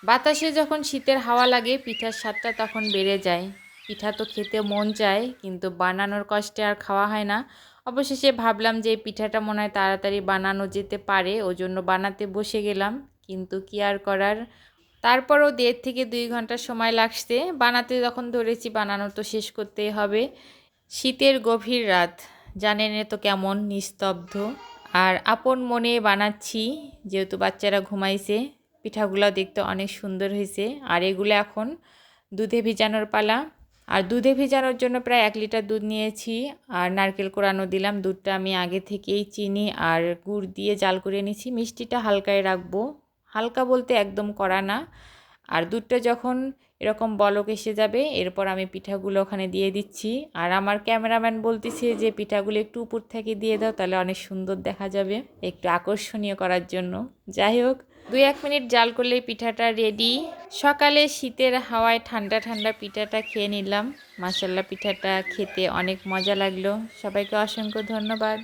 বাতাসে যখন শীতের হাওয়া লাগে পিঠার স্বাদটা তখন বেড়ে যায়। পিঠা তো খেতে মন চায়, কিন্তু বানানোর কষ্টে আর খাওয়া হয় না। অবশেষে ভাবলাম যে এই পিঠাটা মনে হয় তাড়াতাড়ি বানানো যেতে পারে, ওই জন্য বানাতে বসে গেলাম। কিন্তু কি আর করার, তারপরও 1.5 থেকে 2 ঘন্টা সময় লাগছে বানাতে। যখন ধরেছি বানানো তো শেষ করতেই হবে। শীতের গভীর রাত, জানেন তো কেমন নিস্তব্ধ, আর আপন মনে বানাচ্ছি যেহেতু বাচ্চারা ঘুমাইছে। পিঠাগুলো দেখতে অনেক সুন্দর হয়েছে। আর এগুলো এখন দুধে ভিজানোর পালা। আর দুধে ভিজানোর জন্য প্রায় 1 লিটার দুধ নিয়েছি, আর নারকেল কোরানো দিলাম। দুধটা আমি আগে থেকেই চিনি আর গুড় দিয়ে জাল করে নিয়েছি। মিষ্টিটা হালকায় রাখবো, হালকা বলতে একদম কড়া না। আর দুধটা যখন এরকম বলক এসে যাবে, এরপর আমি পিঠাগুলো ওখানে দিয়ে দিচ্ছি। আর আমার ক্যামেরাম্যান বলতেছে যে পিঠাগুলো একটু উপর থেকে দিয়ে দাও, তাহলে অনেক সুন্দর দেখা যাবে, একটু আকর্ষণীয় করার জন্য। যাই হোক, 2-1 মিনিট জাল করলেই পিঠাটা রেডি। সকালে শীতের হাওয়ায় ঠান্ডা ঠান্ডা পিঠাটা খেয়ে নিলাম। মাশাআল্লাহ, পিঠাটা খেতে অনেক মজা লাগলো। সবাইকে অসংখ্য ধন্যবাদ।